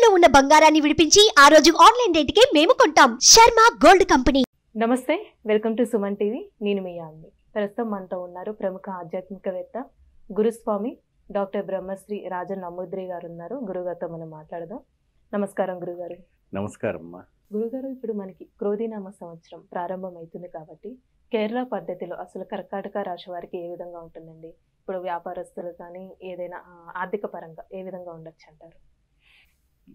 తాకట్టులో ఉన్న బంగారాన్ని విడిపించి ఆ రోజు ఆన్లైన్ రేటుకే మేము కొంటాం. Sharma gold company. నమస్తే, వెల్కమ్ టు సుమన్ టీవీ. నేను మీ యామ్ని. ప్రస్తుతం మనతో ఉన్నారు ప్రముఖ ఆధ్యాత్మికవేత్త గురుస్వామి డాక్టర్ బ్రహ్మశ్రీ రాజన్ నమూద్రి గారు ఉన్నారు. గురుగారితో మనం మాట్లాడదాం. నమస్కారం గురుగారు. నమస్కారం అమ్మా. గురుగారు, ఇప్పుడు మనకి క్రోధినామ సంవత్సరం ప్రారంభం అవుతుంది కాబట్టి కేరళ పద్ధతిలో అసలు కర్కాటక రాశి వారికి ఏ విధంగా ఉంటుందండి? ఇప్పుడు వ్యాపారస్తులు కానీ ఏదైనా ఆర్థిక పరంగా ఏ విధంగా ఉండొచ్చు అంటారు?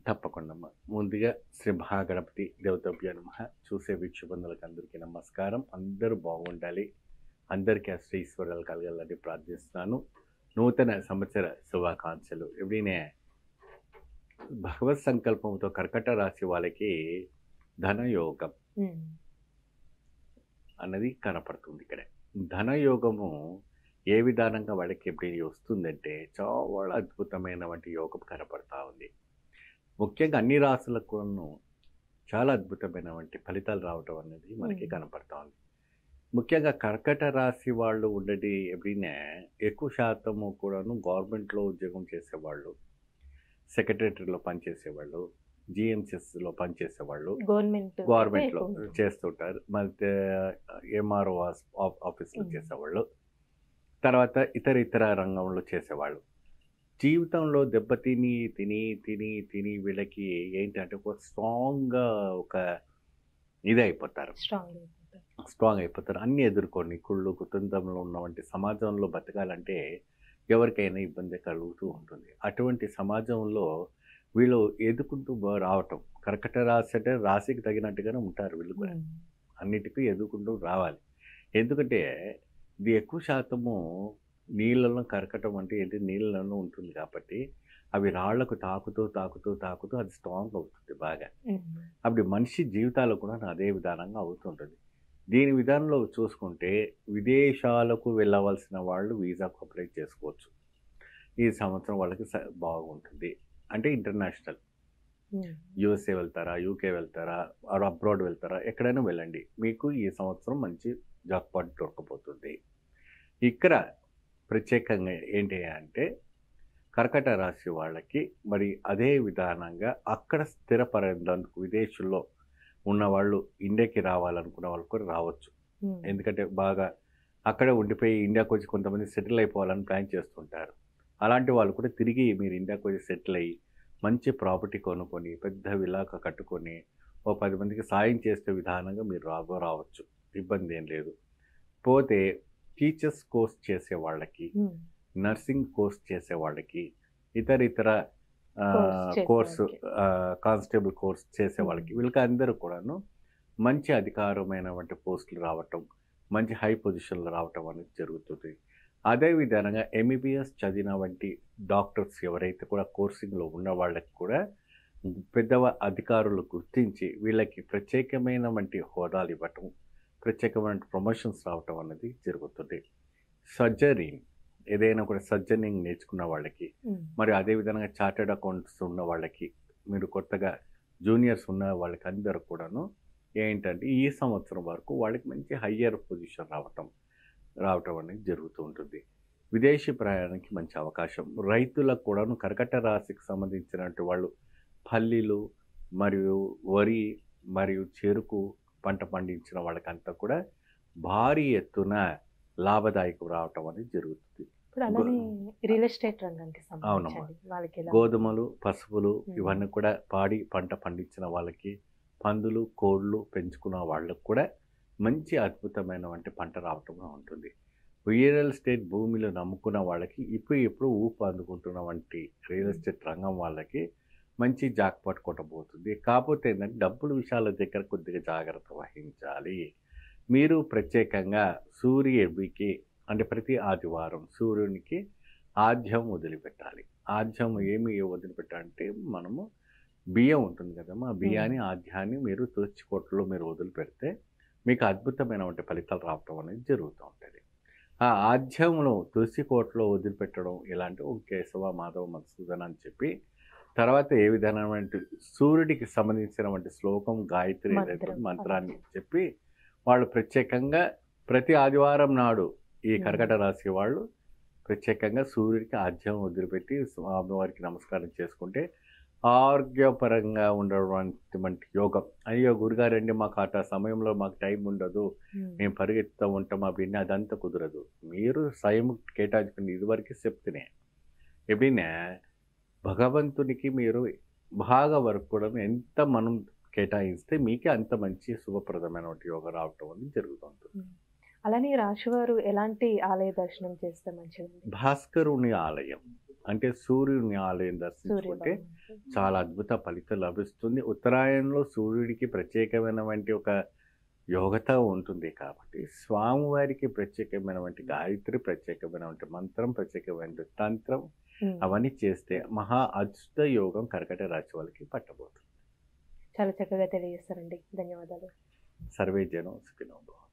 తప్పకుండా అమ్మా. ముందుగా శ్రీ మహాగణపతి దేవతభ్యో నమః. చూసే వీక్షబంధులకు అందరికీ నమస్కారం. అందరూ బాగుండాలి, అందరికీ అష్టైశ్వర్యాలు కలగాలని ప్రార్థిస్తున్నాను. నూతన సంవత్సర శుభాకాంక్షలు. ఎప్పుడైనా భగవత్ సంకల్పంతో కర్కట రాశి వాళ్ళకి ధనయోగం అన్నది కనపడుతుంది. ఇక్కడ ధనయోగము ఏ విధానంగా వాళ్ళకి ఎప్పుడు వస్తుందంటే చాలా అద్భుతమైనటువంటి యోగం కనపడతా ఉంది. ముఖ్యంగా అన్ని రాశులకు చాలా అద్భుతమైనటువంటి ఫలితాలు రావటం అనేది మనకి కనపడతా ఉంది. ముఖ్యంగా కర్కట రాశి వాళ్ళు ఉండేది ఎప్పుడైనా ఎక్కువ శాతము కూడాను గవర్నమెంట్లో ఉద్యోగం చేసేవాళ్ళు, సెక్రటరీలో పనిచేసేవాళ్ళు, జిఎంసిఎస్లో పనిచేసేవాళ్ళు, గవర్నమెంట్లో చేస్తుంటారు. మళ్ళీ ఎంఆర్ఓ ఆఫీస్లో చేసేవాళ్ళు, తర్వాత ఇతర రంగంలో చేసేవాళ్ళు. జీవితంలో దెబ్బతిని తిని తిని తిని వీళ్ళకి ఏంటంటే ఒక స్ట్రాంగ్గా ఒక ఇది అయిపోతారు, స్ట్రాంగ్ అయిపోతారు. అన్నీ ఎదుర్కొని కుళ్ళు కుటుంబంలో ఉన్నటువంటి సమాజంలో బతకాలంటే ఎవరికైనా ఇబ్బంది కలుగుతూ ఉంటుంది. అటువంటి సమాజంలో వీళ్ళు ఎదుర్కొంటూ రావటం, కర్కట రాశి అంటే రాశికి తగినట్టుగానే ఉంటారు వీళ్ళు కూడా. అన్నిటికీ ఎదుర్కొంటూ రావాలి. ఎందుకంటే ఇది ఎక్కువ శాతము నీళ్ళలో కరకటం అంటే ఏంటి, నీళ్ళలో ఉంటుంది కాబట్టి అవి రాళ్లకు తాకుతూ అది స్ట్రాంగ్ అవుతుంది బాగా. అప్పుడు మనిషి జీవితాలు కూడా అదే విధానంగా అవుతుంటుంది. దీని విధానంలో చూసుకుంటే విదేశాలకు వెళ్ళవలసిన వాళ్ళు వీసాకు అప్లై చేసుకోవచ్చు. ఈ సంవత్సరం వాళ్ళకి బాగుంటుంది. అంటే ఇంటర్నేషనల్, యూఎస్ఏ వెళ్తారా, యూకే వెళ్తారా, అబ్రాడ్ వెళ్తారా, ఎక్కడైనా వెళ్ళండి, మీకు ఈ సంవత్సరం మంచి జాక్పాట్ దొరకబోతుంది. ఇక్కడ ప్రత్యేకంగా ఏంటి అంటే కర్కట రాశి వాళ్ళకి మరి అదే విధానంగా అక్కడ స్థిరపడేందుకు విదేశంలో ఉన్నవాళ్ళు ఇండియాకి రావాలనుకున్న వాళ్ళు కూడా రావచ్చు. ఎందుకంటే బాగా అక్కడే ఉండిపోయి ఇండియాకి వచ్చి కొంతమంది సెటిల్ అయిపోవాలని ప్లాన్ చేస్తుంటారు. అలాంటి వాళ్ళు కూడా తిరిగి మీరు ఇండియాకి వచ్చి సెటిల్ అయ్యి మంచి ప్రాపర్టీ కొనుక్కొని పెద్ద విలాక కట్టుకొని ఓ 10 మందికి సాయం చేసే విధానంగా మీరు రావచ్చు, ఇబ్బంది ఏం లేదు. పోతే టీచర్స్ కోర్స్ చేసే వాళ్ళకి, నర్సింగ్ కోర్స్ చేసే వాళ్ళకి, ఇతర కోర్సు కానిస్టేబుల్ కోర్స్ చేసే వాళ్ళకి, వీళ్ళకి అందరూ కూడాను మంచి అధికారమైనటువంటి పోస్టులు రావటం, మంచి హై పొజిషన్లు రావటం అనేది జరుగుతుంది. అదేవిధంగా ఎంబీబీఎస్ చదివిన వంటి డాక్టర్స్ ఎవరైతే కూడా కోర్సింగ్లో ఉన్న వాళ్ళకి కూడా పెద్ద అధికారులు గుర్తించి వీళ్ళకి ప్రత్యేకమైన వంటి హోదాలు ఇవ్వటం, ప్రత్యేకమైన ప్రమోషన్స్ రావటం అనేది జరుగుతుంది. సర్జరీ, ఏదైనా కూడా సర్జరింగ్ నేర్చుకున్న వాళ్ళకి, మరి అదేవిధంగా చార్టెడ్ అకౌంట్స్ ఉన్న వాళ్ళకి, మీరు కొత్తగా జూనియర్స్ ఉన్న వాళ్ళకి అందరూ కూడాను ఏంటంటే ఈ సంవత్సరం వరకు వాళ్ళకి మంచి హయ్యర్ పొజిషన్ రావటం అనేది జరుగుతూ ఉంటుంది. విదేశీ ప్రయాణానికి మంచి అవకాశం. రైతులకు కూడాను కర్కట రాశికి సంబంధించినటువంటి వాళ్ళు పల్లీలు మరియు వరి మరియు చెరుకు పంట పండించిన వాళ్ళకంతా కూడా భారీ ఎత్తున లాభదాయకం రావటం అనేది జరుగుతుంది. రియల్ ఎస్టేట్ రంగానికి గోధుమలు, పసుపులు ఇవన్నీ కూడా పాడి పంట పండించిన వాళ్ళకి, పందులు కోళ్ళు పెంచుకున్న వాళ్ళకు కూడా మంచి అద్భుతమైనటువంటి పంట రావటం ఉంటుంది. రియల్ ఎస్టేట్ భూమిలో నమ్ముకున్న వాళ్ళకి ఇప్పుడు ఊపు అందుకుంటున్న వంటి రియల్ ఎస్టేట్ రంగం వాళ్ళకి మంచి జాక్పాట్ కొట్టబోతుంది. కాకపోతే ఏంటంటే డబ్బుల విషయాల దగ్గర కొద్దిగా జాగ్రత్త వహించాలి. మీరు ప్రత్యేకంగా సూర్యుడికి అంటే ప్రతి ఆదివారం సూర్యునికి ఆద్యం వదిలిపెట్టాలి. ఆద్యం ఏమి వదిలిపెట్టాలంటే మనము బియ్యం ఉంటుంది కదమ్మా, ఆ బియ్యాన్ని ఆద్యాన్ని మీరు తులసి కోటలో మీరు వదిలిపెడితే మీకు అద్భుతమైనటువంటి ఫలితాలు రావటం అనేది జరుగుతూ ఉంటుంది. ఆ ఆద్యంలో తులసి కోటలో వదిలిపెట్టడం ఇలాంటి కేశవ మాధవ మధుసూదన్ అని చెప్పి తర్వాత ఏ విధమైనటువంటి సూర్యుడికి సంబంధించినటువంటి శ్లోకం, గాయత్రి మంత్రాన్ని చెప్పి వాళ్ళు ప్రత్యేకంగా ప్రతి ఆదివారం నాడు ఈ కర్కట రాశి వాళ్ళు ప్రత్యేకంగా సూర్యుడికి ఆద్యం వదిలిపెట్టి స్వామివారికి నమస్కారం చేసుకుంటే ఆరోగ్యపరంగా ఉండటువంటి యోగం. అయ్యో గురుగారండి మాకు ఆ సమయంలో మాకు టైం ఉండదు, మేము పరిగెత్తుతూ ఉంటాం அப்படின்னு అదంతా కుదరదు. మీరు టైం కేటాయించుకుని ఇదివరకు చెప్తేనే ఎప్పుడైనా భగవంతునికి మీరు బాగా వర్క్ కూడా ఎంత మనం కేటాయిస్తే మీకే అంత మంచి శుభప్రదమైనటువంటి యోగం రావటం అనేది జరుగుతుంది. అలానే రాశివారు ఎలాంటి ఆలయ దర్శనం చేస్తే మంచిది? భాస్కరుని ఆలయం అంటే సూర్యుని ఆలయం దర్శించుకుంటే చాలా అద్భుత ఫలితం లభిస్తుంది. ఉత్తరాయణంలో సూర్యుడికి ప్రత్యేకమైనటువంటి ఒక యోగత ఉంటుంది కాబట్టి స్వామివారికి ప్రత్యేకమైనటువంటి గాయత్రి, ప్రత్యేకమైనటువంటి మంత్రం, ప్రత్యేకమైన తంత్రం అవన్నీ చేస్తే మహా అద్భుత యోగం కర్కట రాశి వాళ్ళకి పట్టబోతుంది. చాలా చక్కగా తెలియజేస్తారండి. ధన్యవాదాలు. సర్వే జనం సుఖినో భవంతు.